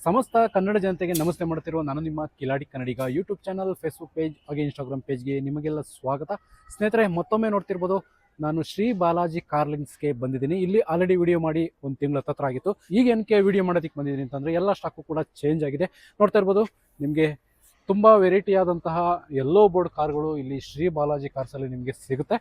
ಸಮಸ್ತ ಕನ್ನಡ ಜನತೆಗೆ ನಮಸ್ತೆ ಮಾಡುತ್ತಿರುವ ನಾನು ನಿಮ್ಮ ಕಿಲಾಡಿ ಕನ್ನಡಿಗ ಯೂಟ್ಯೂಬ್ ಚಾನಲ್, ಫೇಸ್ಬುಕ್ ಪೇಜ್ ಹಾಗೆ ಇನ್ಸ್ಟಾಗ್ರಾಮ್ ಪೇಜ್ಗೆ ನಿಮಗೆಲ್ಲ ಸ್ವಾಗತ. ಸ್ನೇಹಿತರೆ, ಮತ್ತೊಮ್ಮೆ ನೋಡ್ತಿರ್ಬೋದು, ನಾನು ಶ್ರೀ ಬಾಲಾಜಿ ಕಾರ್ಲಿಂಗ್ಸ್ಗೆ ಬಂದಿದ್ದೀನಿ. ಇಲ್ಲಿ ಆಲ್ರೆಡಿ ವಿಡಿಯೋ ಮಾಡಿ ಒಂದು ತಿಂಗಳ ಹತ್ರ ಆಗಿತ್ತು. ಈಗ ಏನಕ್ಕೆ ವಿಡಿಯೋ ಮಾಡೋದಕ್ಕೆ ಬಂದಿದ್ದೀನಿ ಅಂತಂದರೆ ಎಲ್ಲ ಸ್ಟಾಕು ಕೂಡ ಚೇಂಜ್ ಆಗಿದೆ. ನೋಡ್ತಾ ಇರ್ಬೋದು, ನಿಮಗೆ ತುಂಬ ವೆರೈಟಿ ಆದಂತಹ ಯೆಲ್ಲೋ ಬೋರ್ಡ್ ಕಾರ್ಗಳು ಇಲ್ಲಿ ಶ್ರೀ ಬಾಲಾಜಿ ಕಾರ್ಸಲ್ಲಿ ನಿಮಗೆ ಸಿಗುತ್ತೆ.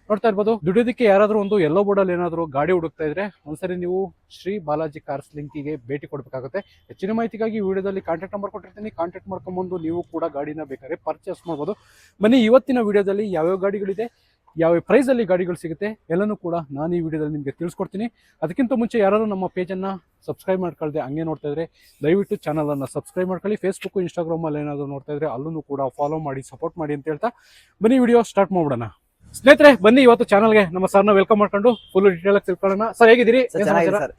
ನೋಡ್ತಾ ಇರ್ಬೋದು, ದುಡಿಯೋದಕ್ಕೆ ಯಾರಾದರೂ ಒಂದು ಯೆಲ್ಲೋ ಬೋರ್ಡಲ್ಲಿ ಏನಾದರೂ ಗಾಡಿ ಹುಡುಕ್ತಾ ಇದ್ರೆ ಒಂದ್ಸರಿ ನೀವು ಶ್ರೀ ಬಾಲಾಜಿ ಕಾರ್ಸ್ ಲಿಂಕಿಗೆ ಭೇಟಿ ಕೊಡಬೇಕಾಗುತ್ತೆ. ಹೆಚ್ಚಿನ ಮಾಹಿತಿಗಾಗಿ ವಿಡಿಯೋದಲ್ಲಿ ಕಾಂಟ್ಯಾಕ್ಟ್ ನಂಬರ್ ಕೊಟ್ಟಿರ್ತೀನಿ, ಕಾಂಟ್ಯಾಕ್ಟ್ ಮಾಡ್ಕೊಂಬಂದು ನೀವು ಕೂಡ ಗಾಡಿನ ಬೇಕಾದ್ರೆ ಪರ್ಚೇಸ್ ಮಾಡ್ಬೋದು. ಬನ್ನಿ, ಇವತ್ತಿನ ವಿಡಿಯೋದಲ್ಲಿ ಯಾವ್ಯಾವ ಗಾಡಿಗಳಿದೆ, ಯಾವ ಪ್ರೈಸಲ್ಲಿ ಗಾಡಿಗಳು ಸಿಗುತ್ತೆ ಎಲ್ಲನೂ ಕೂಡ ನಾನು ಈ ವಿಡಿಯೋದಲ್ಲಿ ನಿಮಗೆ ತಿಳಿಸ್ಕೊಡ್ತೀನಿ. ಅದಕ್ಕಿಂತ ಮುಂಚೆ ಯಾರಾದರೂ ನಮ್ಮ ಪೇಜನ್ನು ಸಬ್ಸ್ಕ್ರೈಬ್ ಮಾಡ್ಕೊಳ್ದೆ ಹಂಗೆ ನೋಡ್ತಾ ಇದ್ರೆ ದಯವಿಟ್ಟು ಚಾನಲನ್ನು ಸಬ್ಸ್ಕ್ರೈಬ್ ಮಾಡ್ಕೊಳ್ಳಿ. ಫೇಸ್ಬುಕ್, ಇನ್ಸ್ಟಾಗ್ರಾಮಲ್ಲಿ ಏನಾದರೂ ನೋಡ್ತಾ ಇದ್ರೆ ಅಲ್ಲೂ ಕೂಡ ಫಾಲೋ ಮಾಡಿ, ಸಪೋರ್ಟ್ ಮಾಡಿ ಅಂತ ಹೇಳ್ತಾ ಬನ್ನಿ ವಿಡಿಯೋ ಸ್ಟಾರ್ಟ್ ಮಾಡ್ಬಿಡೋಣ. ಸ್ನೇಹಿತರೆ, ಬನ್ನಿ ಇವತ್ತು ಚಾನಲ್ಗೆ ನಮ್ಮ ಸರ್ನ ವೆಲ್ಕಮ್ ಮಾಡ್ಕೊಂಡು ಫುಲ್ ಡೀಟೇಲ್ ಆಗಿ ತಿಳ್ಕೊಳ್ಳೋಣ. ಸರ್, ಹೇಗಿದ್ದೀರಿ?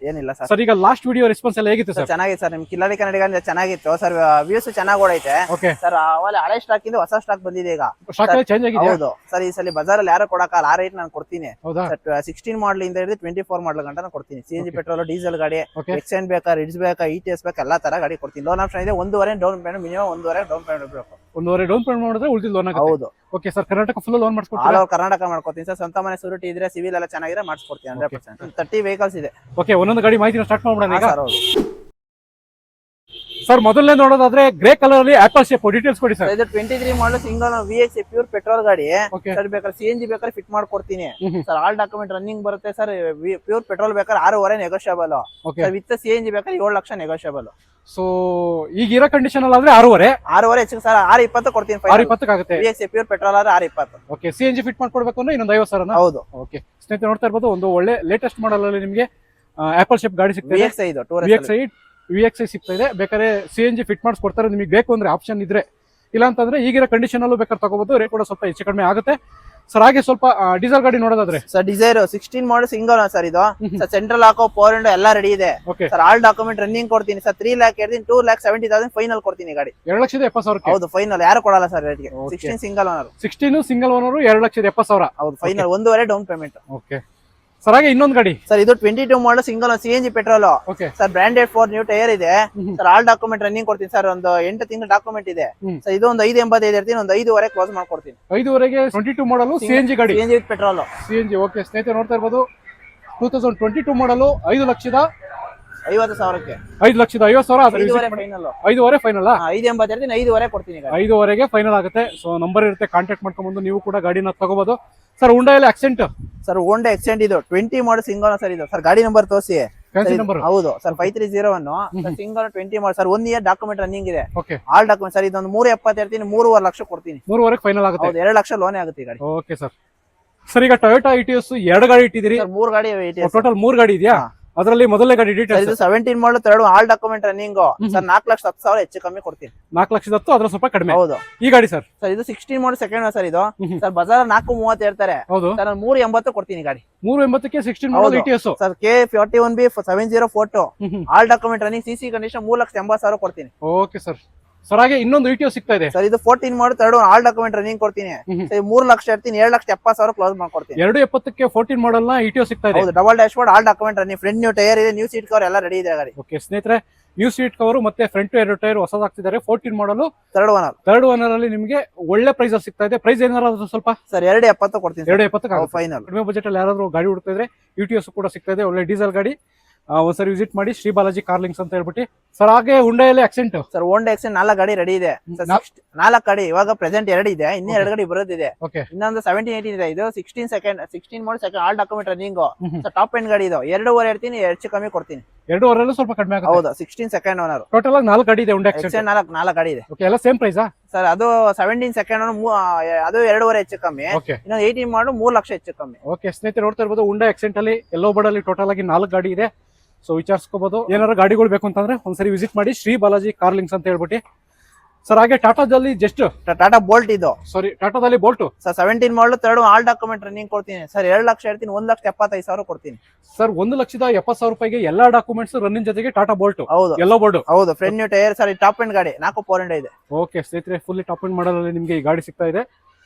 ಏನಿಲ್ಲ ಸರ್, ಈಗ ಲಾಸ್ಟ್ ವಿಡಿಯೋ ರೆಸ್ಪಾನ್ಸ್ ಎಲ್ಲ ಹೇಗಿತ್ತು ಸರ್? ಚೆನ್ನಾಗಿದೆ ಸರ್, ನಿಮ್ ಕಿಲಾಡಿ ಕನ್ನಡಿಗ ಚೆನ್ನಾಗಿತ್ತು ಸರ್. ವ್ಯೂಸ್ ಚೆನ್ನಾಗಿ ಓಡೈತೆ ಸರ್. ಅವಾಗ ಹಳೆ ಸ್ಟಾಕ್ ಇಂದ ಹೊಸ ಸ್ಟಾಕ್ ಬಂದಿದೆ ಈಗ. ಸ್ಟಾಕ್ ಚೇಂಜ್ ಆಗಿದೆ. ಹೌದು ಸರ್, ಈ ಸಲ ಬಜಾರಲ್ಲಿ ಯಾರು ಕೊಡಕಲ್ಲ, ಆ ರೇಟ್ ನಾನು ಕೊಡ್ತೀನಿ. ಹೌದಾ? 16 ಮಾಡಲ್ ಇಂದ ಹಿಡಿದು 24 ಮಾಡಲ್ ಗಂಟ ನಾನು ಕೊಡ್ತೀನಿ. CNG ಪೆಟ್ರೋಲ್, ಡೀಸೆಲ್ ಗಾಡಿ, ಎಕ್ಸ್ಚೇಂಜ್ ಬೇಕಾ, ರಿಡ್ಸ್ ಬೇಕಾ, ETS ಬೇಕಾ, ಎಲ್ಲಾ ತರ ಗಾಡಿ ಕೊಡ್ತೀನಿ. ಲೋನ್ ಆಪ್ಷನ್ ಇದೆ. 1.5 down payment, minimum 1.5 down payment ಬೇಕು. 1.5 ಡೌನ್ ಪೇಮೆಂಟ್ ಮಾಡಿದ್ರೆ ಉಳಿದ ಲೋನ್ ಆಗುತ್ತೆ. ಹೌದು. Okay sir, Karnataka full loan ಮಾಡಿಸ್ಕೊಡ್ತೀನಿ. ಆಲ್ ಓವರ್ ಕರ್ನಾಟಕ ಮಾಡ್ಕೊಡ್ತೀನಿ ಸರ್. ಸ್ವಂತ ಮನೆ ಸೂರಿಟಿ ಇದ್ರೆ, ಸಿವಿಲ್ ಎಲ್ಲ ಚೆನ್ನಾಗಿದ್ರೆ ಮಾಡಿಸ್ಕೊಡ್ತೀನಿ 100%. 30 ವೆಹಿಕಲ್ಸ್ ಇದೆ. ಓಕೆ, ಒಂದೊಂದು ಗಾಡಿ ಮಾಹಿತಿನ ಸ್ಟಾರ್ಟ್ ಮಾಡ್ಬಿಡೋಣ ಈಗ. ಹೌದು ಸರ್, ಮೊದಲನೇ ನೋಡೋದಾದ್ರೆ ಗ್ರೇ ಕಲರ್ ಅಲ್ಲಿ ಆಪಲ್ ಶೇಪ್, ಡೀಟೇಲ್ಸ್ ಕೊಡಿ ಸರ್. ಇದು 23 model single VX pure petrol ಗಾಡಿ ಸರ್. ಬೇಕಾದ್ರೆ CNG ಬೇಕಾದ್ರೆ ಫಿಟ್ ಮಾಡ್ಕೊಡ್ತೀನಿ ಸರ್. ಆಲ್ ಡಾಕ್ಯುಮೆಂಟ್ ರನ್ನಿಂಗ್ ಬರುತ್ತೆ ಸರ್. ಪ್ಯೂರ್ ಪೆಟ್ರೋಲ್ ಬೇಕಾದ್ರೆ 6.5 ನೆಗೋಷಿಯಬಲ್ ಸರ್. ವಿತ್ CNG ಬೇಕಾದ್ರೆ 7 ಲಕ್ಷ ನೆಗೋಷಿಯಬಲ್. ಸೊ ಈಗ ಇರೋ ಕಂಡೀಷನ್ ಅಲ್ಲಿ ಆದ್ರೆ 6.5 ಹೆಚ್ಚು ಸರ್. 6.20 ಕೊಡ್ತೀನಿ. 6.20 ಆಗುತ್ತೆ. VX ಪ್ಯೂರ್ ಪೆಟ್ರೋಲ್ ಆದ್ರೆ 6.20. ಓಕೆ, CNG ಫಿಟ್ ಮಾಡ್ಕೊಡ್ಬೇಕು ಅಂದ್ರೆ ಇನ್ನೊಂದು 50,000. ಹೌದು. ಓಕೆ ಸ್ನೇಹಿತರೆ, ನೋಡ್ತಾ ಇರ್ಬೋದು, ಒಂದು ಒಳ್ಳೆ ಲೇಟೆಸ್ಟ್ ಮಾಡಲ್ ಅಲ್ಲಿ ನಿಮಗೆ ಆಪಲ್ ಶೇಪ್ ಗಾಡಿ ಸಿಗ್ತದೆ. VXi ಸಿಗ್ತಾ ಇದೆ. ಬೇಕಾದ್ರೆ CNG ಫಿಟ್ ಮಾಡಿಸ್ಕೊಡ್ತಾರೆ. ನಿಮಗೆ ಬೇಕು ಅಂದ್ರೆ ಆಪ್ಷನ್ ಇದ್ರೆ, ಇಲ್ಲ ಅಂತಂದ್ರೆ ಈಗಿರೋ ಕಂಡೀಷನ್ ಅಲ್ಲೂ ಬೇಕಾದ್ರೆ ತಗೋಬಹುದು. ರೇಟ್ ಕೂಡ ಸ್ವಲ್ಪ ಹೆಚ್ಚು ಕಡಿಮೆ ಆಗುತ್ತೆ ಸರ್. ಹಾಗೆ ಸ್ವಲ್ಪ ಡೀಸೆಲ್ ಗಾಡಿ ನೋಡೋದಾದ್ರೆ sir, Dzire 16 model single sir. ಇದು ಸರ್ ಸೆಂಟ್ರಲ್ ಹಾಕೋ ಪವರ್ ವಿಂಡೋ ಎಲ್ಲ ರೆಡಿ ಇದೆ ಸರ್. ಆಲ್ ಡಾಕ್ಯುಮೆಂಟ್ ರನ್ನಿಂಗ್ ಕೊಡ್ತೀನಿ ಸರ್. 3 ಲ್ಯಾಕ್ ಹೇಳ್ತೀನಿ, 2,70,000 ಫೈನಲ್ ಕೊಡ್ತೀನಿ ಗಾಡಿ. 2,70,000. ಹೌದು, ಫೈನಲ್. ಯಾರು ಕೊಡಲ್ಲ ಸರ್ ರೇಟ್ಗೆ. 16 ಸಿಂಗಲ್ ಓನರ್. 16 single owner 2,70,000. ಹೌದು, final. 1.5 down payment. Okay sir, ಹಾಗೆ ಇನ್ನೊಂದು ಗಾಡಿ ಸರ್. ಇದು 22 model single CNG petrol sir. Branded 4 new tyre ಇದೆ ಸರ್. ಆಲ್ ಡಾಕ್ಯುಮೆಂಟ್ ರನ್ನಿಂಗ್ ಕೊಡ್ತೀನಿ ಸರ್. ಒಂದು 8 ತಿಂಗಳ ಡಾಕ್ಯುಮೆಂಟ್ ಇದೆ ಸರ್. ಇದು ಒಂದು 5.85 ಇರ್ತೀನಿ, ಒಂದು 5.5 ಕ್ಲೋಸ್ ಮಾಡ್ಕೊಡ್ತೀನಿ. 5.5ಗೆ 22 ಮಾಡಲ್ CNG ಗಾಡಿ. CNG with petrol. CNG. Okay ಸ್ನೇಹಿತರೆ, ನೋಡ್ತಾ ಇರ್ಬೋದು, 2022 ಮಾಡಲು 5,50,000ಕ್ಕೆ 5,50,000. ಫೈನಲ್. 5.5 ಫೈನಲ್. 5.80 ಇರ್ತೀನಿ, 5.5 ಕೊಡ್ತೀನಿ. 5.5ಗೆ ಫೈನಲ್ ಆಗುತ್ತೆ. ಸೊ ನಂಬರ್ ಇರುತ್ತೆ, ಕಾಂಟ್ಯಾಕ್ಟ್ ಮಾಡ್ಕೊಂಡ್ಬಂದು ನೀವು ಕೂಡ ಗಾಡಿನ ತಗೋಬಹುದು ಸರ್. ಹುಂಡಾಯಲ್ಲಿ ಆಕ್ಸೆಂಟ್ ಸರ್. ಹೋಂಡಾ ಎಕ್ಸೆಂಟ್ ಇದು 20 ಮಾಡಲ್ ಸಿಂಗಲ್ ಸರ್. ಇದು ಸರ್ ಗಾಡಿ ನಂಬರ್ ತೋರಿಸಿ. ನಂಬರ್. ಹೌದು sir, 5301 single 20 model sir. 1 year document running ಇದೆ. Okay, all document sir. ಇದೊಂದು 3.70 ಇರ್ತೀನಿ, 3.5 ಲಕ್ಷ ಕೊಡ್ತೀನಿ. 3.5 ಫೈನಲ್ ಆಗುತ್ತೆ. 2 ಲಕ್ಷ ಲೋನೇ ಆಗುತ್ತೆ ಗಾಡಿ. Okay sir. ಸರ್, ಈಗ ಟೊಯೋಟಾ ಇಟಿಎಸ್ 2 ಗಾಡಿ ಇಟ್ಟಿದ್ದೀರಿ. 3 ಗಾಡಿ. ಟೋಟಲ್ 3 ಗಾಡಿ ಇದೆಯಾ? ಅದರಲ್ಲಿ ಮೊದಲನೇ ಗಾಡಿ ಡೀಟೇಲ್ಸ್. ಇದು 17 ಮಾಡಲ್ 3 ಆಲ್ ಡಾಕ್ಯುಮೆಂಟ್ ರನ್ನಿಂಗ್ ಸರ್. 4,10,000 ಹೆಚ್ಚು ಕಮ್ಮಿ ಕೊಡ್ತೀನಿ. 4,10,000 ಅದ್ರ ಸ್ವಲ್ಪ ಕಡಿಮೆ. ಹೌದು. ಈ ಗಾಡಿ ಸರ್. ಸರ್, ಇದು 16 ಮಾಡಲ್ ಸೆಕೆಂಡ್ ಸರ್. ಇದು ಸರ್ ಬಜಾರ್ 4.30 ಹೇಳ್ತಾರೆ. ಹೌದು ಸರ್. 3.80 ಕೊಡ್ತೀನಿ ಗಾಡಿ. 3.80ಕ್ಕೆ 16 model ETS sir. K41B 7042 all document running, CC condition, 3,80,000 ಕೊಡ್ತೀನಿ. Okay sir. ಸರ್, ಹಾಗೆ ಇನ್ನೊಂದು ಇಟಿಎಸ್ ಸಿಗ್ತಾ ಇದೆ ಸರ್. ಇದು 14 ಮಾಡಲ್ 3 ಆಲ್ ಡಾಕ್ಯುಮೆಂಟ್ ರನ್ನಿಂಗ್ ಕೊಡ್ತೀನಿ. 3 ಲಕ್ಷ ಇರ್ತೀನಿ, 7,70,000 ಕ್ಲೋಸ್ ಮಾಡ್ಕೊಡ್ತೀನಿ. 2.70ಕ್ಕೆ 14 ಮಾಡಲ್ ನ ಇಟಿಎಸ್ ಸಿಗ್ತಾ ಇದೆ. ಹೌದು, double dash board, all document running, front new tyre ಇದೆ, ನ್ಯೂ ಸೀಟ್ ಕವರ್ ಎಲ್ಲ ರೆಡಿ ಇದೆ ಗಾಡಿ. ಓಕೆ ಸ್ನೇಹಿತರೆ, ನ್ಯೂ ಸೀಟ್ ಕವರ್ ಮತ್ತೆ ಫ್ರಂಟ್ 2 ಟೈರ್ ಹೊಸದಾಗ್ತಿದ್ದಾರೆ. 14 ಮಾಡಲ್ 3rd ಓನರ್ ಅಲ್ಲಿ ನಿಮಗೆ ಒಳ್ಳೆ ಪ್ರೈಸ್ ಸಿಗ್ತಾ ಇದೆ. ಪ್ರೈಸ್ ಏನಾದ್ರು ಸ್ವಲ್ಪ ಸರ್ 2.70 ಕೊಡ್ತೀನಿ. 2.70 ಫೈನಲ್. ಕಡಿಮೆ ಬಜೆಟ್ ಅಲ್ಲಿ ಯಾರಾದ್ರೂ ಗಾಡಿ ಹುಡುಕ್ತಾ ಇದ್ರೆ ಇಟಿಎಸ್ ಕೂಡ ಸಿಗ್ತಾ ಇದೆ. ಒಳ್ಳೆ ಡೀಸೆಲ್ ಗಾಡಿ. ಒಂದ್ಸರಿ ವಿಸಿಟ್ ಮಾಡಿ, ಶ್ರೀ ಬಾಲಾಜಿ ಕಾರ್ಲಿಂಗ್ಸ್ ಅಂತ ಹೇಳ್ಬಿಟ್ಟು ಸರ್. ಹಾಗೆ ಹುಂಡಾಯಲ್ಲಿ ಆಕ್ಸೆಂಟ್ ಸರ್. ಹೋಂಡಾ ಎಕ್ಸೆಂಟ್ 4 ಗಾಡಿ ರೆಡಿ ಇದೆ. 4 ಗಾಡಿ ಇವಾಗ ಪ್ರೆಸೆಂಟ್ 2 ಇದೆ, ಇನ್ನೂ 2 ಗಾಡಿ ಬರೋದಿದೆ. ಇನ್ನೊಂದು 17-18 ಇದೆ. ಇದು 16 model second all document running sir. Top end ಗಾಡಿ ಇದು. 2.5 ಇರ್ತೀನಿ, ಹೆಚ್ಚು ಕಮ್ಮಿ ಕೊಡ್ತೀನಿ. 2.5 ಸ್ವಲ್ಪ ಕಡಿಮೆ ಆಗುತ್ತೆ. ಹೌದು, 16 ಸೆಕೆಂಡ್ ಓನರ್. ಟೋಟಲ್ ಆಗಿ 4 ಗಾಡಿ ಇದೆ ಹುಂಡಾ ಎಕ್ಸೆಂಟ್. 4 ಗಾಡಿ ಇದೆ. ಓಕೆ, ಎಲ್ಲ ಸೇಮ್ ಪ್ರೈಸಾ ಸರ್? ಅದು 17 ಸೆಕೆಂಡ್ ಅದು 2.5 ಹೆಚ್ಚು ಕಮ್ಮಿ. ಇನ್ನೊಂದು 18 ಮಾಡು 3 ಲಕ್ಷ ಹೆಚ್ಚು ಕಮ್ಮಿ. ಓಕೆ ಸ್ನೇಹಿತರೆ, ನೋಡ್ತಾ ಇರ್ಬೋದು, ಹುಂಡಾ ಎಕ್ಸೆಂಟ್ ಅಲ್ಲಿ ಯೆಲ್ಲೋ ಬೋರ್ಡ್ ಅಲ್ಲಿ ಟೋಟಲ್ ಆಗಿ 4 ಗಾಡಿ ಇದೆ. ಸೊ ವಿಚಾರಿಸ್ಕೋಬಹುದು. ಏನಾದ್ರು ಗಾಡಿಗಳು ಬೇಕು ಅಂತಂದ್ರೆ ಒಂದ್ಸರಿ ವಿಸಿಟ್ ಮಾಡಿ, ಶ್ರೀ ಬಾಲಾಜಿ ಕಾರ್ಲಿಂಗ್ಸ್ ಅಂತ ಹೇಳ್ಬಿಟ್ಟು ಸರ್. ಹಾಗೆ ಟಾಟಾದಲ್ಲಿ ಜಸ್ಟ್ ಟಾಟಾ ಬೋಲ್ಟ್ ಇದು. ಸಾರಿ, ಟಾಟಾದಲ್ಲಿ ಬೋಲ್ಟ್ ಸರ್. 17 ಮಾಡಲ್ 3 ಆಲ್ ಡಾಕ್ಯುಮೆಂಟ್ ರನ್ನಿಂಗ್ ಕೊಡ್ತೀನಿ ಸರ್. 2 ಲಕ್ಷ ಇರ್ತೀನಿ, 1,75,000 ಕೊಡ್ತೀನಿ ಸರ್. 1,70,000 ಎಲ್ಲ ಡಾಕ್ಯುಮೆಂಟ್ಸ್ ರನ್ನಿಂಗ್ ಜೊತೆಗೆ ಟಾಟಾ ಬೋಲ್ಟ್. ಹೌದು, ಎಲ್ಲೋ ಬೋರ್ಡ್. ಹೌದು, front new tyre sir. Top end ಗಾಡಿ 4 ಪವರ್ ಇದೆ. ಓಕೆ ಸ್ನೇಹಿತರೆ, ಫುಲ್ಲಿ ಟಾಪ್ ಎಂಡ್ ಮಾಡಲ್ ಅಲ್ಲಿ ನಿಮಗೆ ಈ ಗಾಡಿ ಸಿಗ್ತಾ ಇದೆ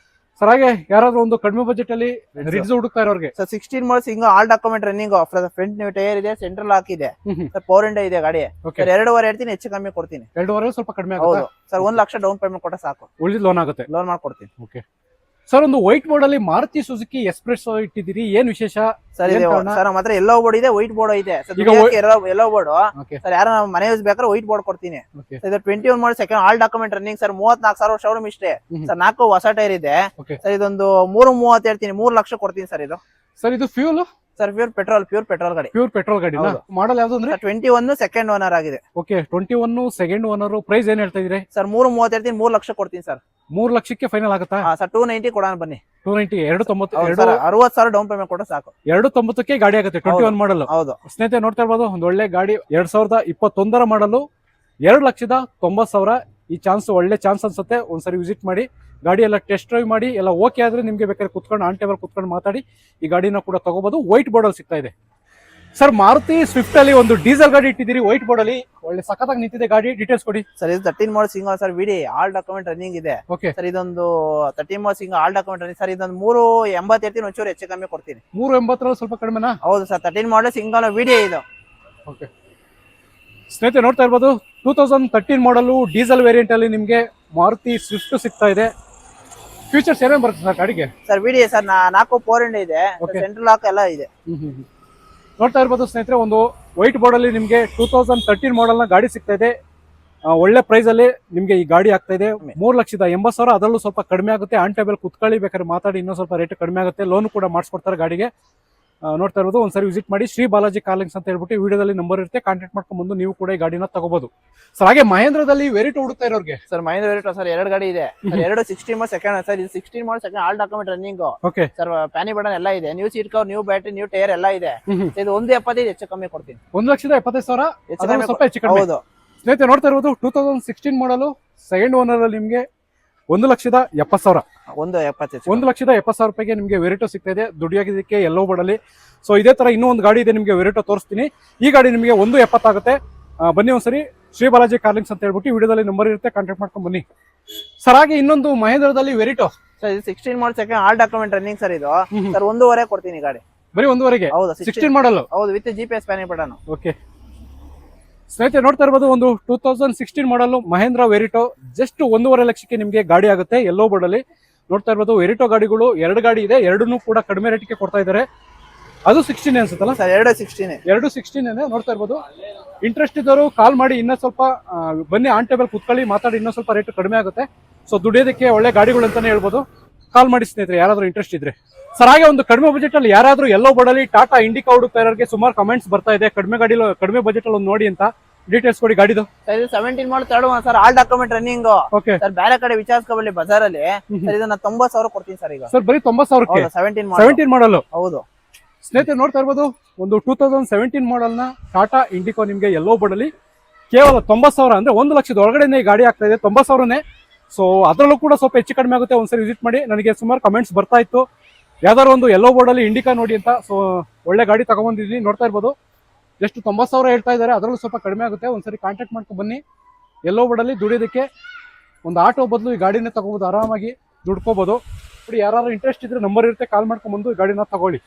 ಸರ್ ಹಾಗೆ ಯಾರಾದ್ರೂ ಒಂದು ಕಡಿಮೆ ಬಜೆಟ್ ಅಲ್ಲಿ ರಿಡ್ಸ್ ಹುಡುಕ್ತಾ ಇರೋರಿಗೆ sir 16 model single all document running front new tyre ಇದೆ, ಸೆಂಟ್ರಲ್ ಲಾಕ್ ಇದೆ ಸರ್, ಪವರ್ ವಿಂಡೋ ಇದೆ ಗಾಡಿ. ಓಕೆ, ಸರ್ 2.5 ಹೇಳ್ತೀನಿ, ಹೆಚ್ಚು ಕಮ್ಮಿ ಕೊಡ್ತೀನಿ. 2.5 ಸ್ವಲ್ಪ ಕಡಿಮೆ ಹೌದು ಆಗುತ್ತೆ ಸರ್, 1 ಲಕ್ಷ ಡೌನ್ ಪೇಮೆಂಟ್ ಕೊಟ್ಟ ಸಾಕು, ಉಳಿದ ಲೋನ್ ಆಗುತ್ತೆ. ಲೋನ್ ಮಾಡ್ಕೊಡ್ತೀನಿ. ಓಕೆ ಸರ್, ಒಂದು ವೈಟ್ ಬೋರ್ಡ್ ಅಲ್ಲಿ ಮಾರುತಿ ಸುಜುಕಿ ಎಕ್ಸ್ಪ್ರೆಸ್ ಇಟ್ಟಿದ್ದೀರಿ, ಏನ್ ವಿಶೇಷ? ಸರ್ ಇದೆ ಸರ್, ನಮ್ಮ ಹತ್ರ ಎಲ್ಲೋ ಬೋರ್ಡ್ ಇದೆ, ವೈಟ್ ಬೋರ್ಡ್ ಇದೆ ಸರ್. ಈಗ ಎಲ್ಲೋ ಬೋರ್ಡ್ ಓಕೆ ಸರ್, ಯಾರು ಮನೆ ಯೂಸ್ ಬೇಕಾದ್ರೆ ವೈಟ್ ಬೋರ್ಡ್ ಕೊಡ್ತೀನಿ. ಓಕೆ ಇದು 21 ಮಾಡಲ್ second all document running sir, 34,000 showroom ಇಷ್ಟೇ ಸರ್. 4 ಹೊಸ ಟೈರ್ ಇದೆ ಓಕೆ ಸರ್. ಇದೊಂದು 3.30 ಹೇಳ್ತೀನಿ, 3 ಲಕ್ಷ ಕೊಡ್ತೀನಿ ಸರ್ ಇದು. ಸರ್ ಇದು ಫ್ಯೂಲ್ ಸರ್ ಪ್ಯೂರ್ ಪೆಟ್ರೋಲ್ ಗಾಡಿ. ಪ್ಯೂರ್ ಪೆಟ್ರೋಲ್ ಗಾಡಿ ಮಾಡಲ್ ಯಾವ್ದು ಅಂದ್ರೆ? 21 ಸೆಕೆಂಡ್ ಓನರ್ ಆಗಿದೆ. Okay, 21 second owner. ಪ್ರೈಸ್ ಏನ್ ಹೇಳ್ತಾ ಇದ್ರಿ ಸರ್? 3.30 ಹೇಳ್ತೀನಿ, 3 ಲಕ್ಷ ಕೊಡ್ತೀನಿ ಸರ್. 3 ಲಕ್ಷಕ್ಕೆ ಫೈನಲ್ ಆಗುತ್ತಾ ಸರ್? 290 ಕೊಡೋಣ ಬನ್ನಿ. 290 290 60,000 ಡೌನ್ ಪೇಮೆಂಟ್ ಕೊಟ್ಟು ಸಾಕು. 290ಕ್ಕೆ ಗಾಡಿ ಆಗುತ್ತೆ. 21 ಮಾಡಲ್. ಹೌದು ಸ್ನೇಹಿತರೆ ನೋಡ್ತಾ ಇರ್ಬೋದು, ಒಂದು ಒಳ್ಳೆ ಗಾಡಿ 2021 ಮಾಡಲು 2,90,000. ಈ ಚಾನ್ಸ್ ಒಳ್ಳೆ ಚಾನ್ಸ್ ಅನ್ಸುತ್ತೆ. ಒಂದ್ಸರಿ ವಿಸಿಟ್ ಮಾಡಿ, ಗಾಡಿ ಎಲ್ಲ ಟೆಸ್ಟ್ ಡ್ರೈವ್ ಮಾಡಿ, ಎಲ್ಲ ಓಕೆ ಆದ್ರೆ ನಿಮ್ಗೆ ಬೇಕಾದ್ರೆ ಕುತ್ಕೊಂಡು ಆನ್ ಟೇಬಲ್ ಕುತ್ಕೊಂಡು ಮಾತಾಡಿ ಈ ಗಾಡಿನ ಕೂಡ ತಗೋಬಹುದು. ವೈಟ್ ಬೋರ್ಡ್ ಅಲ್ಲಿ ಸಿಗ್ತಾ ಇದೆ ಸರ್. ಮಾರುತಿ ಸ್ವಿಫ್ಟ್ ಅಲ್ಲಿ ಒಂದು ಡೀಸೆಲ್ ಗಾಡಿ ಇಟ್ಟಿದ್ದೀರಿ ವೈಟ್ ಬೋರ್ಡ್ ಅಲ್ಲಿ, ಒಳ್ಳೆ ಸಖತ್ತಾಗಿ ನಿಂತಿದೆ ಗಾಡಿ. ಡೀಟೇಲ್ಸ್ ಕೊಡಿ ಸರ್. ಇದು 13 model single sir, VD all document running ಇದೆ. ಓಕೆ ಸರ್, ಇದೊಂದು 13 model single all document running sir. ಇದೊಂದು 3.80 ಹೇಳ್ತೀನಿ, ಒಂಚೂರು ಹೆಚ್ಚು ಕಮ್ಮಿ ಕೊಡ್ತೀನಿ. 380 ಸ್ವಲ್ಪ ಕಡಿಮೆನಾ? ಹೌದು ಸರ್, 13 ಮಾಡಲ್ ಸಿಂಗಲ್ ವಿಡಿ ಇದು. ಓಕೆ ಸ್ನೇಹಿತರೆ ನೋಡ್ತಾ ಇರ್ಬೋದು, 2013 ಮಾಡಲು ಡೀಸೆಲ್ ವೇರಿಯಂಟ್ ಅಲ್ಲಿ ನಿಮ್ಗೆ ಮಾರುತಿ ಸ್ವಿಫ್ಟ್ ಸಿಗ್ತಾ ಇದೆ. ಫೀಚರ್ಸ್ ಏನೇನು ಬರುತ್ತೆ ಸರ್ ಗಾಡಿಗೆ? Sir VDI sir, 4 power window ಇದೆ, ಸೆಂಟ್ರಲ್ ಲಾಕ್ ಎಲ್ಲ ಇದೆ. ನೋಡ್ತಾ ಇರ್ಬೋದು ಸ್ನೇಹಿತರೆ, ಒಂದು ವೈಟ್ ಬೋರ್ಡ್ ಅಲ್ಲಿ ನಿಮ್ಗೆ 2013 ಮಾಡಲ್ ನ ಗಾಡಿ ಸಿಗ್ತಾ ಇದೆ. ಒಳ್ಳೆ ಪ್ರೈಸ್ ಅಲ್ಲಿ ನಿಮ್ಗೆ ಈ ಗಾಡಿ ಆಗ್ತಾ ಇದೆ. 3,80,000. ಅದರಲ್ಲೂ ಸ್ವಲ್ಪ ಕಡಿಮೆ ಆಗುತ್ತೆ. ಆನ್ ಟೇಬಲ್ ಕುತ್ಕೊಳ್ಳಿ, ಬೇಕಾದ್ರೆ ಮಾತಾಡಿ ಇನ್ನೂ ಸ್ವಲ್ಪ ರೇಟ್ ಕಡಿಮೆ ಆಗುತ್ತೆ. ಲೋನ್ ಕೂಡ ಮಾಡಿಸ್ಕೊಡ್ತಾರೆ ಗಾಡಿಗೆ. ನೋಡ್ತಾ ಇರೋದು, ಒಂದ್ಸರಿ ವಿಸಿಟ್ ಮಾಡಿ. ಶ್ರೀ ಬಾಲಾಜಿ ಕಾರ್ಲಿಂಗ್ಸ್ ಅಂತ ಹೇಳ್ಬಿಟ್ಟು ವಿಡಿಯೋದಲ್ಲಿ ನಂಬರ್ ಇರುತ್ತೆ, ಕಾಂಟ್ಯಾಕ್ಟ್ ಮಾಡ್ಕೊಂಡು ಬಂದು ನೀವು ಕೂಡ ಈ ಗಾಡಿನ ತಗೋಬಹುದು. ಸರ್ ಹಾಗೆ ಮಹೇಂದ್ರದಲ್ಲಿ ವೆರಿಟೋ ಹುಡುಕ್ತಾ ಇರೋರಿಗೆ? ಸರ್ ಮಹೇಂದ್ರ ವೆರಿಟೋ ಸರ್ 2 ಗಾಡಿ ಇದೆ. 16 ಮಾಡಲ್ ಸೆಕೆಂಡ್ ಸರ್. ಇದು 16 model second all document running. Okay sir, panic button ಎಲ್ಲ ಇದೆ, new seat cover, new battery, new tyre ಎಲ್ಲ ಇದೆ. ಇದು 1.75 ಹೆಚ್ಚು ಕಮ್ಮಿ ಕೊಡ್ತೀನಿ. 1,75,000 ಸ್ವಲ್ಪ ಹೆಚ್ಚು ಕಮ್ಮಿ. ಹೌದು ಸ್ನೇಹಿತರೆ ನೋಡ್ತಾ ಇರೋದು 2016 ಮಾಡಲು ಸೆಕೆಂಡ್ ಓನರ್ ಅಲ್ಲಿ ನಿಮ್ಗೆ 1,70,000. 1,70,000 ರೂಪಾಯಿಗೆ ನಿಮ್ಗೆ ವೆರಿಟೋ ಸಿಗ್ತಾ ಇದೆ. ದುಡಿಯೋದಕ್ಕೆ ಎಲ್ಲೋ ಬೋರ್ಡಲ್ಲಿ. ಸೊ ಇದೇ ತರ ಇನ್ನೂ ಒಂದು ಗಾಡಿ ಇದೆ ನಿಮ್ಗೆ, ವೆರಿಟೋ ತೋರಿಸ್ತೀನಿ. ಈ ಗಾಡಿ ನಿಮಗೆ 1,70,000 ಆಗುತ್ತೆ. ಬನ್ನಿ ಒಂದ್ಸರಿ. ಶ್ರೀ ಬಾಲಾಜಿ ಕಾರ್ಲಿಂಗ್ಸ್ ಅಂತ ಹೇಳ್ಬಿಟ್ಟು ವಿಡಿಯೋದಲ್ಲಿ ನಂಬರ್ ಇರುತ್ತೆ, ಕಾಂಟ್ಯಾಕ್ಟ್ ಮಾಡ್ಕೊಂಡು ಬನ್ನಿ. ಸರ್ ಹಾಗೆ ಇನ್ನೊಂದು ಮಹೇಂದ್ರದಲ್ಲಿ ವೆರಿಟೋ ಸರ್. ಇದು 16 model second all document running sir. ಇದು ಸರ್ 1.5 ಕೊಡ್ತೀನಿ ಗಾಡಿ. ಬರೀ 1.5ಗೆ? ಹೌದು, 16 ಮಾಡಲ್. ಹೌದು, with GPS panic button. Okay ಸ್ನೇಹಿತರೆ ನೋಡ್ತಾ ಇರ್ಬೋದು, ಒಂದು 2016 ಮಾಡಲ್ ಮಹೇಂದ್ರ ವೆರಿಟೋ ಜಸ್ಟ್ 1.5 ಲಕ್ಷಕ್ಕೆ ನಿಮ್ಗೆ ಗಾಡಿ ಆಗುತ್ತೆ. ಎಲ್ಲೋ ಬೋರ್ಡ್ ಅಲ್ಲಿ ನೋಡ್ತಾ ಇರ್ಬೋದು. ವೆರಿಟೋ ಗಾಡಿಗಳು 2 ಗಾಡಿ ಇದೆ, 2 ಕೂಡ ಕಡಿಮೆ ರೇಟ್ಗೆ ಕೊಡ್ತಾ ಇದ್ದಾರೆ. ಅದು 16 ಅನ್ಸುತ್ತಲ್ಲ ಸರ್? 2.16 ನೋಡ್ತಾ ಇರ್ಬೋದು. ಇಂಟ್ರೆಸ್ಟ್ ಇದ್ದವರು ಕಾಲ್ ಮಾಡಿ, ಇನ್ನೂ ಸ್ವಲ್ಪ ಬನ್ನಿ ಆನ್ ಟೇಬಲ್ ಕುತ್ಕೊಳ್ಳಿ, ಮಾತಾಡಿ, ಇನ್ನೂ ಸ್ವಲ್ಪ ರೇಟ್ ಕಡಿಮೆ ಆಗುತ್ತೆ. ಸೊ ದುಡಿಯೋದಕ್ಕೆ ಒಳ್ಳೆ ಗಾಡಿಗಳು ಅಂತಾನೆ ಹೇಳ್ಬೋದು. ಕಾಲ್ ಮಾಡಿ ಸ್ನೇಹಿತರೆ, ಯಾರಾದ್ರೂ ಇಂಟ್ರೆಸ್ಟ್ ಇದ್ರೆ. ಸರ್ ಹಾಗೆ ಒಂದು ಕಡಿಮೆ ಬಜೆಟ್ ಅಲ್ಲಿ ಯಾರಾದ್ರೂ ಎಲ್ಲೋ ಬೋರ್ಡ್ ಅಲ್ಲಿ ಟಾಟಾ ಇಂಡಿಕಾ ಹುಡುಕ್ತಾ ಇರೋರಿಗೆ ಸುಮಾರು ಕಮೆಂಟ್ಸ್ ಬರ್ತಾ ಇದೆ, ಕಡಿಮೆ ಬಜೆಟ್ ಅಲ್ಲಿ ಒಂದು ನೋಡಿ ಅಂತ. ಡೀಟೇಲ್ಸ್ ಕೊಡಿ ಗಾಡಿದು. ಸರ್ ಇದು 17 ಮಾಡಲ್ third one sir, all document running. Okay sir, ಬೇರೆ ಕಡೆ ವಿಚಾರಿಸ್ಕೊಬಲ್ಲಿ ಬಜಾರ್ ಅಲ್ಲಿ. ಸರ್ ಇದನ್ನ 90,000 ಕೊಡ್ತೀನಿ ಸರ್ ಈಗ. ಸರ್ ಬರೀ 90,000ಕ್ಕೆ? 17 ಮಾಡಲ್. ಹೌದು ಸ್ನೇಹಿತರೆ ನೋಡ್ತಾ ಇರ್ಬೋದು, ಒಂದು 2017 ಮಾಡಲ್ ನ ಟಾಟಾ ಇಂಡಿಕೋ ನಿಮ್ಗೆ ಎಲ್ಲೋ ಬೋರ್ಡ್ ಅಲ್ಲಿ ಕೇವಲ 90,000, ಅಂದ್ರೆ 1 ಲಕ್ಷದ ಒಳಗಡೆ ಈ ಗಾಡಿ ಆಗ್ತಾ ಇದೆ. 90,000ನೇ. ಸೊ ಅದರಲ್ಲೂ ಕೂಡ ಸ್ವಲ್ಪ ಹೆಚ್ಚು ಕಡಿಮೆ ಆಗುತ್ತೆ. ಒಂದ್ಸರಿ ವಿಸಿಟ್ ಮಾಡಿ. ನನಗೆ ಸುಮಾರು ಕಮೆಂಟ್ಸ್ ಬರ್ತಾ ಇತ್ತು, ಯಾವ್ದಾದ್ರು ಒಂದು ಎಲ್ಲೋ ಬೋರ್ಡ್ ಅಲ್ಲಿ ಇಂಡಿಕಾ ನೋಡಿ ಅಂತ. ಸೊ ಒಳ್ಳೆ ಗಾಡಿ ತಗೊಂಡ್ಬಂದಿದ್ದೀನಿ. ನೋಡ್ತಾ ಇರ್ಬೋದು, ಎಷ್ಟು 90,000 ಹೇಳ್ತಾ ಇದ್ದಾರೆ. ಅದರಲ್ಲೂ ಸ್ವಲ್ಪ ಕಡಿಮೆ ಆಗುತ್ತೆ. ಒಂದ್ಸರಿ ಕಾಂಟ್ಯಾಕ್ಟ್ ಮಾಡ್ಕೊಂಡು ಬನ್ನಿ. ಎಲ್ಲೋ ಬೋರ್ಡ್ ಅಲ್ಲಿ ದುಡಿಯೋದಕ್ಕೆ ಒಂದು ಆಟೋ ಬದಲು ಈ ಗಾಡಿನೇ ತಗೋಬಹುದು, ಆರಾಮಾಗಿ ದುಡ್ಕೋಬಹುದು. ನೋಡಿ, ಯಾರಾದ್ರೂ ಇಂಟ್ರೆಸ್ಟ್ ಇದ್ರೆ ನಂಬರ್ ಇರುತ್ತೆ, ಕಾಲ್ ಮಾಡ್ಕೊಂಡು ಬಂದು ಈ ಗಾಡಿನ ತಗೊಳ್ಳಿ.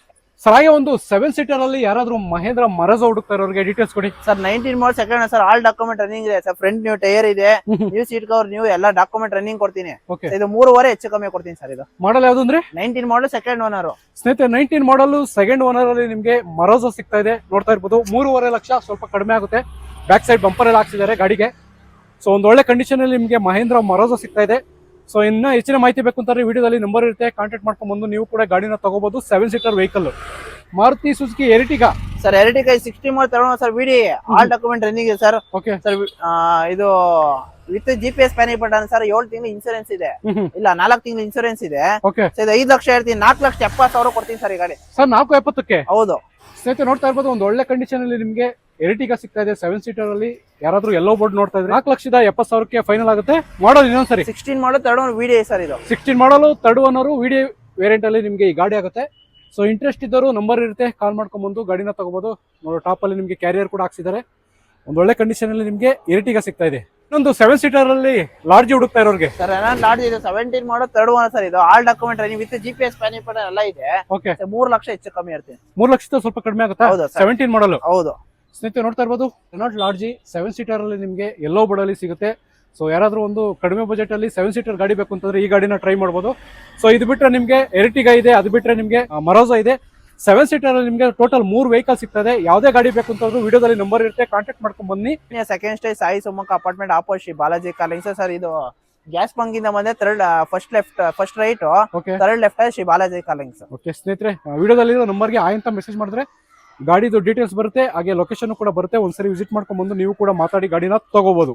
ಸರ್ ಹಾಗೆ ಒಂದು 7 ಸೀಟರ್ ಅಲ್ಲಿ ಯಾರಾದ್ರೂ ಮಹೇಂದ್ರ ಮರಜೋ ಹುಡುಕ್ತಾ ಇರೋರಿಗೆ ಡೀಟೇಲ್ಸ್ ಕೊಡಿ. ಸರ್ 19 ಮಾಡಲ್ second sir, all document running ಇದೆ ಸರ್. ಫ್ರಂಟ್ ನ್ಯೂ ಟೈರ್ ಇದೆ, ನ್ಯೂ ಸೀಟ್ ಕವರ್, ನ್ಯೂ ಎಲ್ಲ ಡಾಕ್ಯುಮೆಂಟ್ ರನ್ನಿಂಗ್ ಕೊಡ್ತೀನಿ. ಇದು 3.5 ಹೆಚ್ಚು ಕಮ್ಮಿ ಕೊಡ್ತೀನಿ ಸರ್. ಇದು ಮಾಡಲ್ ಯಾವ್ದು ಅಂದ್ರೆ? 19 ಮಾಡಲ್ ಸೆಕೆಂಡ್ ಓನರ್. ಸ್ನೇಹಿತರೆ 19 ಮಾಡಲ್ ಸೆಕೆಂಡ್ ಓನರ್ ಅಲ್ಲಿ ನಿಮ್ಗೆ ಮರೋಜೋ ಸಿಗ್ತಾ ಇದೆ. ನೋಡ್ತಾ ಇರ್ಬೋದು, 3.5 ಲಕ್ಷ, ಸ್ವಲ್ಪ ಕಡಿಮೆ ಆಗುತ್ತೆ. ಬ್ಯಾಕ್ ಸೈಡ್ ಬಂಪರ್ ಎಲ್ಲ ಹಾಕ್ಸಿದ್ದಾರೆ ಗಾಡಿಗೆ. ಸೊ ಒಂದು ಒಳ್ಳೆ ಕಂಡೀಷನ್ ಅಲ್ಲಿ ನಿಮ್ಗೆ ಮಹೇಂದ್ರ ಮರೋಜೋ ಸಿಗ್ತಾ ಇದೆ. ಸೊ ಇನ್ನ ಹೆಚ್ಚಿನ ಮಾಹಿತಿ ಬೇಕು ಅಂತಂದ್ರೆ ವಿಡಿಯೋದಲ್ಲಿ ನಂಬರ್ ಇರುತ್ತೆ, ಕಾಂಟ್ಯಾಕ್ಟ್ ಮಾಡ್ಕೊಂಡು ಬಂದು ನೀವು ಕೂಡ ಗಾಡಿನ ತಗೋಬಹುದು. 7 seater vehicle Maruti Suzuki Ertiga sir. Ertiga 60 model ತಗೊಳ್ಳೋಣ sir. VD all document running ಇದೆ ಸರ್. ಓಕೆ ಸರ್, ಇದು with GPS panic button sir. 7 ತಿಂಗಳು ಇನ್ಸೂರೆನ್ಸ್ ಇದೆ, ಇಲ್ಲ 4 ತಿಂಗಳು ಇನ್ಸೂರೆನ್ಸ್ ಇದೆ. ಓಕೆ ಇದು 5 ಲಕ್ಷ ಹೇಳ್ತೀನಿ, 4,70,000 ಕೊಡ್ತೀನಿ ಸರ್ ಈ ಗಾಡಿ. ಸರ್ 4.70ಕ್ಕೆ? ಹೌದು ಸ್ನೇಹಿತರೆ ನೋಡ್ತಾ ಇರ್ಬೋದು, ಒಂದು ಒಳ್ಳೆ ಕಂಡೀಷನ್ ಅಲ್ಲಿ ನಿಮ್ಗೆ ಎರಿಟಿಗಾ ಸಿಗ್ತಾ ಇದೆ. 7 ಸೀಟರ್ ಅಲ್ಲಿ ಯಾರಾದ್ರೂ ಎಲ್ಲೋ ಬೋರ್ಡ್ ನೋಡ್ತಾ ಇದ್ರೆ 4,70,000ಕ್ಕೆ ಫೈನಲ್ ಆಗುತ್ತೆ. ಮಾಡಲ್ ಇನ್ನೊಂದ್ಸರಿ 16 model third one VDI sir. ಇದು 16 ಮಾಡಲು ಥರ್ಡ್ ಓನರ್ ವಿಡಿ ವೇರಿಯಂಟ್ ಅಲ್ಲಿ ನಿಮ್ಗೆ ಈ ಗಾಡಿ ಆಗುತ್ತೆ. ಸೊ ಇಂಟ್ರೆಸ್ಟ್ ಇದ್ದವರು ನಂಬರ್ ಇರುತ್ತೆ, ಕಾಲ್ ಮಾಡ್ಕೊಂಡು ಬಂದು ಗಾಡಿನ ತಗೋಬಹುದು. ಟಾಪ್ ಅಲ್ಲಿ ನಿಮ್ಗೆ ಕ್ಯಾರಿಯರ್ ಕೂಡ ಹಾಕ್ಸಿದ್ದಾರೆ. ಒಂದು ಒಳ್ಳೆ ಕಂಡೀಷನ್ ಅಲ್ಲಿ ನಿಮ್ಗೆ ಎರಿಟಿಗಾ ಸಿಗ್ತಾ ಇದೆ. ಒಂದು 7 ಸೀಟರ್ ಅಲ್ಲಿ ಲಾಡ್ಜ್ ಹುಡುಕ್ತಾ ಇರೋರಿಗೆ ಸರ್ ರೆನಾಲ್ಟ್ ಲಾಡ್ಜ್ ಇದು 17 ಮಾಡೋ ಥರ್ಡ್ ಓನರ್ ಸರ್. ಇದು all document running with GPS ಪ್ಯಾನಿಪರ್ ಎಲ್ಲ ಇದೆ. ಓಕೆ, 3 ಲಕ್ಷ ಹೆಚ್ಚು ಕಮ್ಮಿ ಇರ್ತೀನಿ. 3 ಲಕ್ಷದ ಸ್ವಲ್ಪ ಕಡಿಮೆ ಆಗುತ್ತಾ? ಹೌದು sir. 17 ಮಾಡಲು. ಹೌದು ಸ್ನೇಹಿತರೆ ನೋಡ್ತಾ ಇರ್ಬೋದು, ರೆನಾಲ್ಟ್ ಲಾಡ್ಜಿ 7 ಸೀಟರ್ ಅಲ್ಲಿ ನಿಮಗೆ ಎಲ್ಲೋ ಬೋರ್ಡಲ್ಲಿ ಸಿಗುತ್ತೆ. ಸೊ ಯಾರಾದ್ರೂ ಒಂದು ಕಡಿಮೆ ಬಜೆಟ್ ಅಲ್ಲಿ 7 ಸೀಟರ್ ಗಾಡಿ ಬೇಕು ಅಂತಂದ್ರೆ ಈ ಗಾಡಿನ ಟ್ರೈ ಮಾಡ್ಬೋದು. ಸೊ ಇದು ಬಿಟ್ರೆ ನಿಮಗೆ ಎರ್ಟಿಗಾ ಇದೆ, ಅದು ಬಿಟ್ರೆ ನಿಮಗೆ ಮರೋಸಾ ಇದೆ. 7 ಸೀಟರ್ ಅಲ್ಲಿ ನಿಮಗೆ ಟೋಟಲ್ 3 ವೆಹಿಕಲ್ ಸಿಗ್ತದೆ. ಯಾವುದೇ ಗಾಡಿ ಬೇಕು ಅಂತಂದ್ರೂ ವಿಡಿಯೋದಲ್ಲಿ ನಂಬರ್ ಇರುತ್ತೆ, ಕಾಂಟ್ಯಾಕ್ಟ್ ಮಾಡ್ಕೊಂಡು ಬನ್ನಿ. Second stage Sai Sumaka apartment opposite Balaji Carlings sir. ಇದು ಗ್ಯಾಸ್ ಬಂಕ್ ಇಂದ ಬಂದ್ರೆ first right, okay, third left Shri Balaji Carlings. Okay ಸ್ನೇಹಿತರೆ, ವಿಡಿಯೋದಲ್ಲಿ ನಂಬರ್ಗೆ ಆಯ್ ಅಂತ ಮೆಸೇಜ್ ಮಾಡಿದ್ರೆ ಗಾಡಿದು ಡೀಟೇಲ್ಸ್ ಬರುತ್ತೆ, ಹಾಗೆ ಲೊಕೇಶನ್ ಕೂಡ ಬರುತ್ತೆ. ಒಂದ್ಸರಿ ವಿಸಿಟ್ ಮಾಡ್ಕೊಂಡು ಬಂದು ನೀವು ಕೂಡ ಮಾತಾಡಿ ಗಾಡಿನ ತಗೋಬಹುದು.